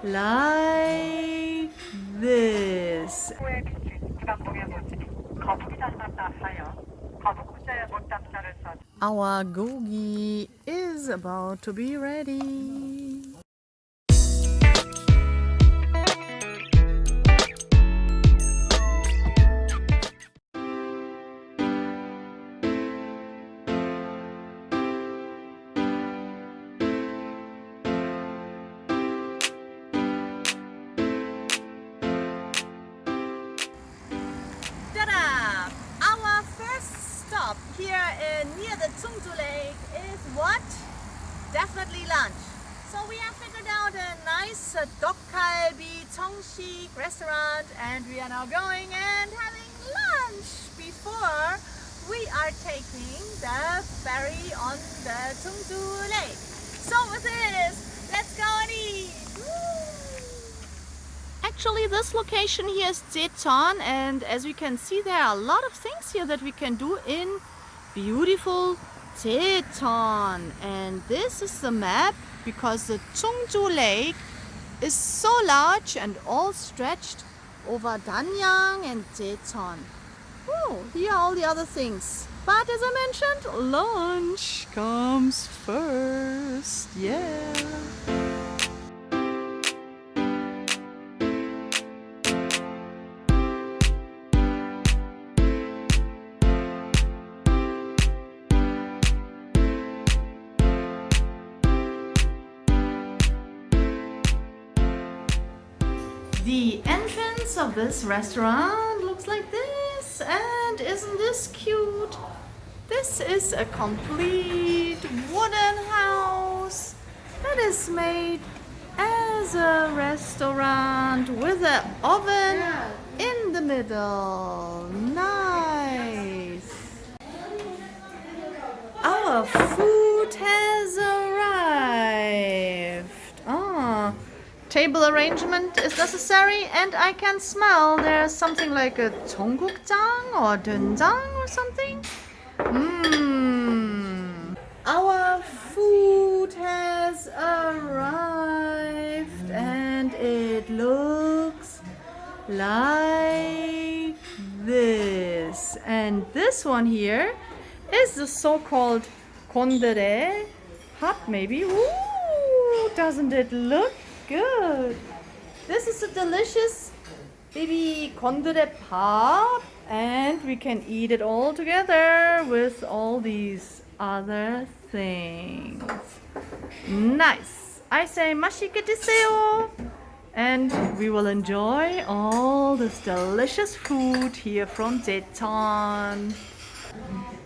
like this. Our gogi is about to be ready. Here near the Chungju Lake is what? Definitely lunch. So we have figured out a nice dokkalbi Cheongshik restaurant and we are now going and having lunch before we are taking the ferry on the Chungju Lake. So with this, let's go and eat! Actually, this location here is Jecheon, and as we can see, there are a lot of things here that we can do in beautiful Jecheon. And this is the map because the Chungju Lake is so large and all stretched over Danyang and Jecheon. Oh, here are all the other things. But as I mentioned, lunch comes first. Yeah. The entrance of this restaurant looks like this, and isn't this cute? This is a complete wooden house that is made as a restaurant with an oven in the middle. Nice! Our food has arrived. Table arrangement is necessary, and I can smell there's something like a Jeonggukjang or doenjang or something. Our food has arrived and it looks like this. And this one here is the so-called kondere hut, maybe. Ooh, doesn't it look good? This is a delicious baby kondere pop, and we can eat it all together with all these other things. Nice. I say 맛있게 드세요, and we will enjoy all this delicious food here from Jecheon.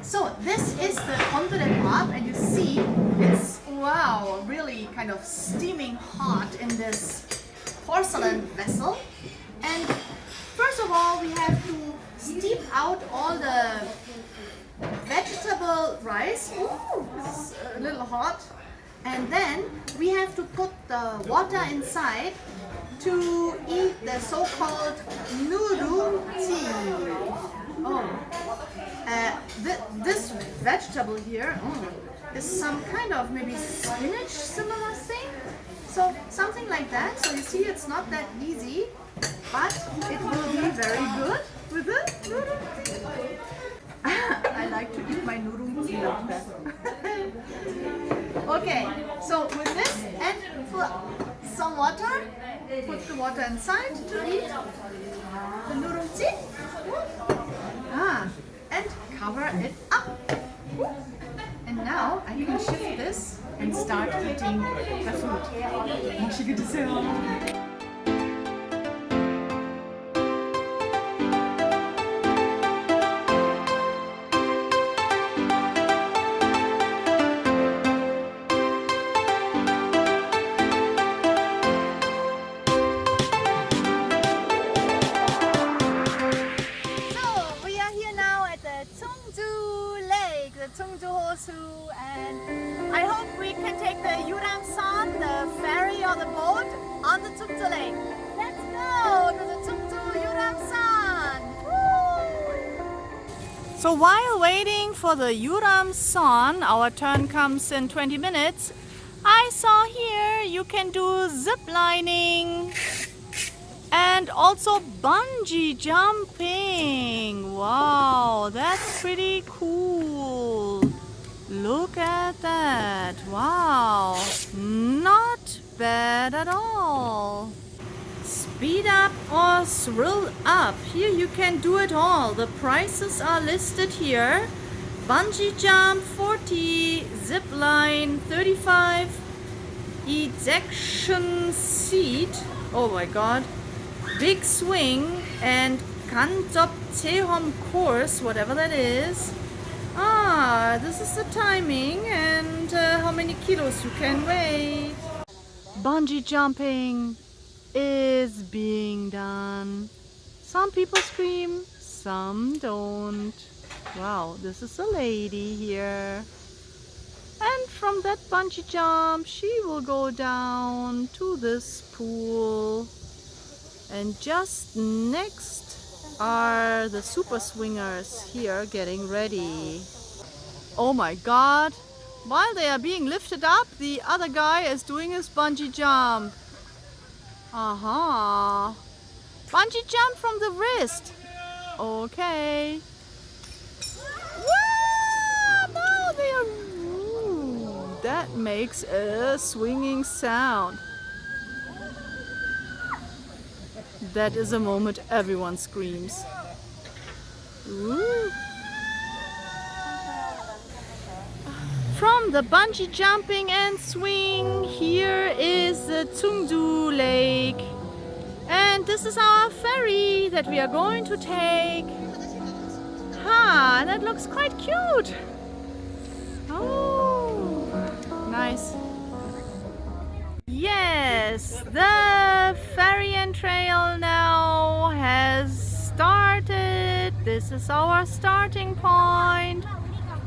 So this is the kondere pop, and you see it's wow, really kind of steaming hot in this porcelain vessel. And first of all, we have to steep out all the vegetable rice. Ooh, this is a little hot. And then we have to put the water inside to eat the so-called Nodong Cave. This vegetable here is some kind of maybe spinach similar thing. So something like that. So you see, it's not that easy, but it will be very good with the Nodong Cave. I like to eat my Nodong Cave like that. Okay, so with this and put some water, put the water inside to eat the Nodong Cave. And cover it up. And now I can shift this and start eating the food. 맛있게 드세요. Chungjuho Lake, and I hope we can take the Woraksan, the ferry or the boat on the Chungju Lake. Let's go to the Chungju Woraksan. So while waiting for the Woraksan, our turn comes in 20 minutes, I saw here you can do zip lining and also bungee jumping. Wow, that's pretty cool. Look at that. Wow, not bad at all. Speed up or thrill up. Here you can do it all. The prices are listed here. Bungee jump 40, zip line 35, ejection seat, oh my god, big swing, and Kanjop Chehom course, whatever that is. This is the timing and how many kilos you can weigh. Bungee jumping is being done. Some people scream, some don't. Wow, this is a lady here. And from that bungee jump, she will go down to this pool. And just next are the super swingers here getting ready. Oh my god! While they are being lifted up, the other guy is doing his bungee jump. Aha! Bungee jump from the wrist. Okay. Whoa! Now they are. Ooh, that makes a swinging sound. That is a moment everyone screams. Ooh. From the bungee jumping and swing, here is the Chungju Lake. And this is our ferry that we are going to take. That looks quite cute. Oh, nice. Yes, the ferry and trail now has started. This is our starting point.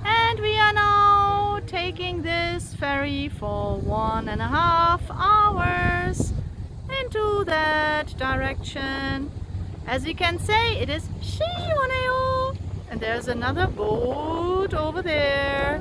And we are now taking this ferry for 1.5 hours into that direction. As you can say, it is Shioneo. And there's another boat over there.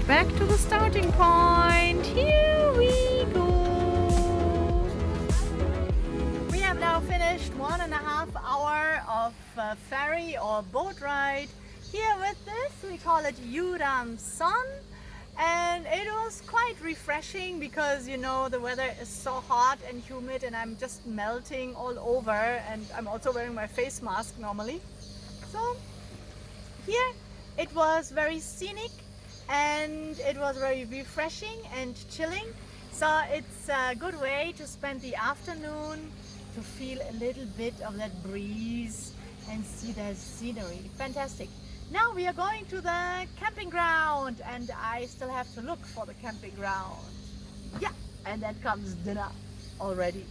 Back to the starting point. Here we go. We have now finished 1.5 hour of ferry or boat ride here with this. We call it Yuram Sun, and it was quite refreshing because you know the weather is so hot and humid and I'm just melting all over, and I'm also wearing my face mask normally. So here it was very scenic and it was very refreshing and chilling. So it's a good way to spend the afternoon, to feel a little bit of that breeze and see the scenery. Fantastic. Now we are going to the camping ground and I still have to look for the camping ground. Yeah, and then comes dinner already.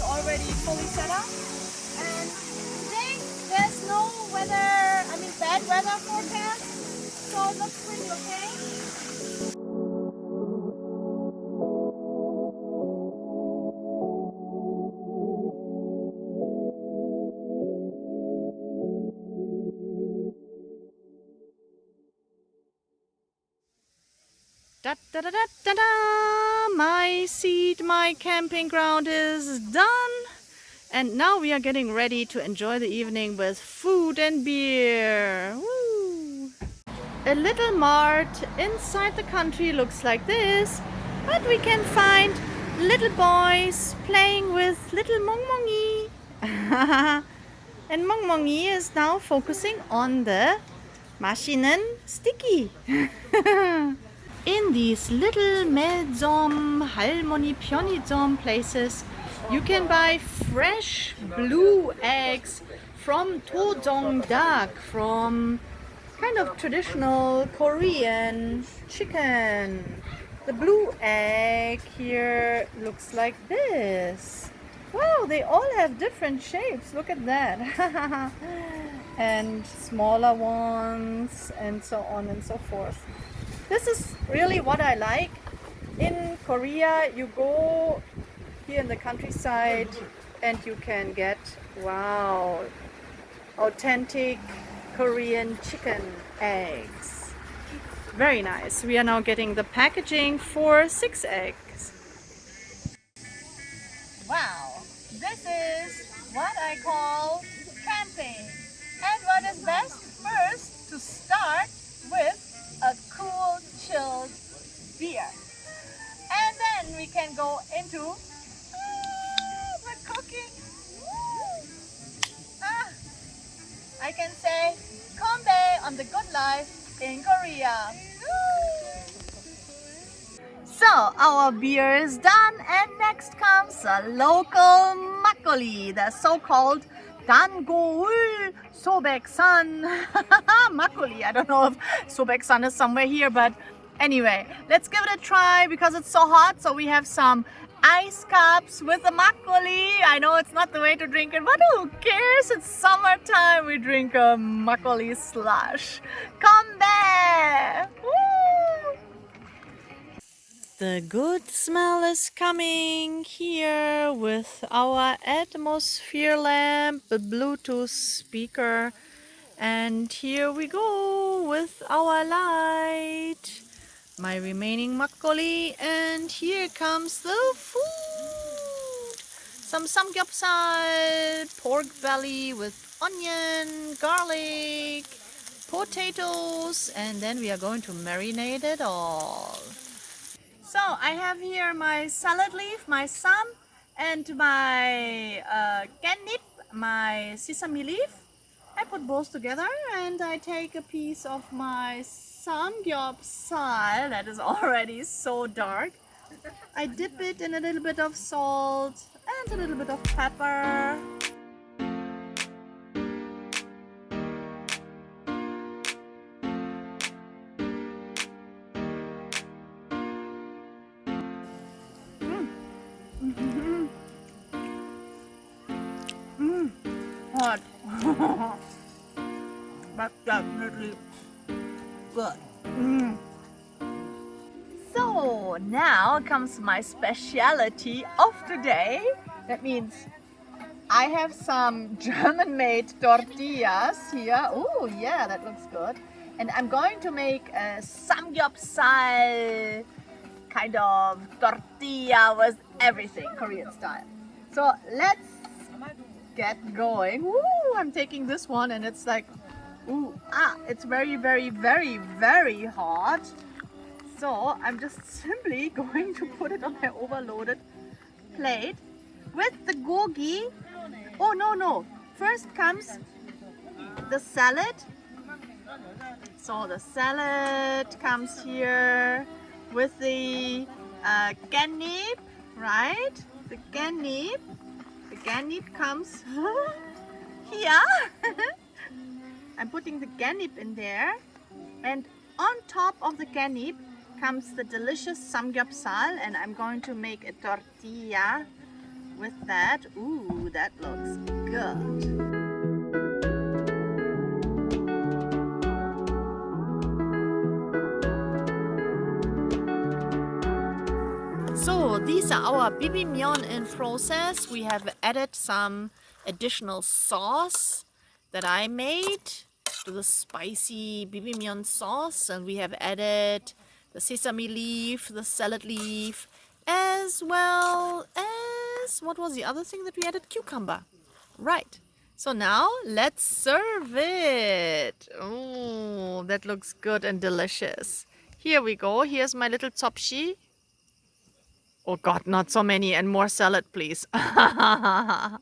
Already fully set up, and today there's no weather, bad weather forecast, so it looks pretty okay. Da da da da da da! My seat, my camping ground is done. And now we are getting ready to enjoy the evening with food and beer. Woo! A little mart inside the country looks like this, but we can find little boys playing with little mongmongi. And mongmongi is now focusing on the 맛있는 sticky. In these little 매점, 할머니 편의점 places, you can buy fresh blue eggs from tojeong-dak, from kind of traditional Korean chicken. The blue egg here looks like this. Wow, they all have different shapes. Look at that. And smaller ones and so on and so forth. This is really what I like. In Korea, you go here in the countryside and you can get, wow, authentic Korean chicken eggs. Very nice. We are now getting the packaging for 6 eggs. Wow, this is what I call camping. And what is best? First, to start with a cool, chilled beer. And then we can go into the cooking. I can say Konbae on the good life in Korea. So our beer is done, and next comes a local makgeolli, the so-called Dangoul Sobeksan makgeolli. I don't know if Sobeksan is somewhere here, but anyway, let's give it a try because it's so hot. So we have some ice cups with the makgeolli. I know it's not the way to drink it, but who cares? It's summertime. We drink a makgeolli slush. Come back! Woo! The good smell is coming here with our atmosphere lamp, the Bluetooth speaker, and here we go with our light. My remaining makgeolli, and here comes the food. Some samgyeopsal, pork belly with onion, garlic, potatoes, and then we are going to marinate it all. So I have here my salad leaf, my sam, and my catnip, my sesame leaf. I put both together and I take a piece of my samgyeopsal that is already so dark. I dip it in a little bit of salt and a little bit of pepper. Hot. But definitely good. So now comes my specialty of today. That means I have some German-made tortillas here. Oh yeah, that looks good. And I'm going to make a samgyeopsal kind of tortilla with everything Korean style. So let's get going. Woo, I'm taking this one and it's like, it's very, very, very, very hot. So I'm just simply going to put it on my overloaded plate with the gogi. Oh no, no. First comes the salad. So the salad comes here with the ganip, right? The ganip. The ganip comes here. I'm putting the ganip in there. And on top of the ganip comes the delicious samgyeopsal, and I'm going to make a tortilla with that. Ooh, that looks good. So these are our bibimbap in process. We have added some additional sauce that I made to the spicy bibimbap sauce, and we have added the sesame leaf, the salad leaf, as well as, what was the other thing that we added? Cucumber. Right. So now let's serve it. Oh, that looks good and delicious. Here we go. Here's my little topshi. Oh God, not so many, and more salad, please. mm.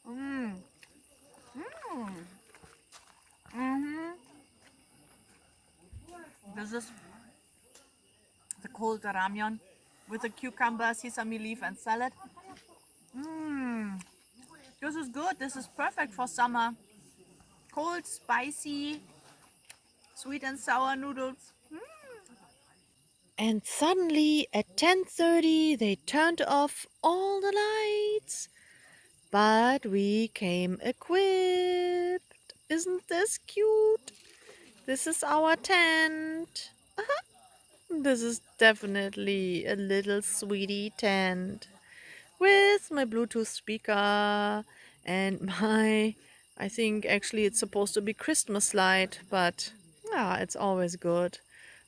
Mm. hmm This is the cold ramyeon with the cucumber, sesame leaf, and salad. Mmm. This is good. This is perfect for summer. Cold, spicy, sweet and sour noodles. And suddenly at 10:30 they turned off all the lights. But we came equipped. Isn't this cute? This is our tent. This is definitely a little sweetie tent with my Bluetooth speaker and my, I think actually it's supposed to be Christmas light, but yeah, it's always good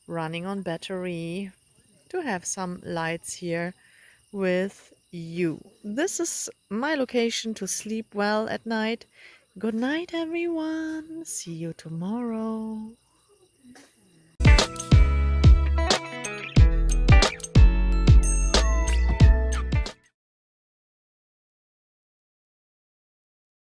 running on battery to have some lights here with you. This is my location to sleep well at night. Good night, everyone. See you tomorrow.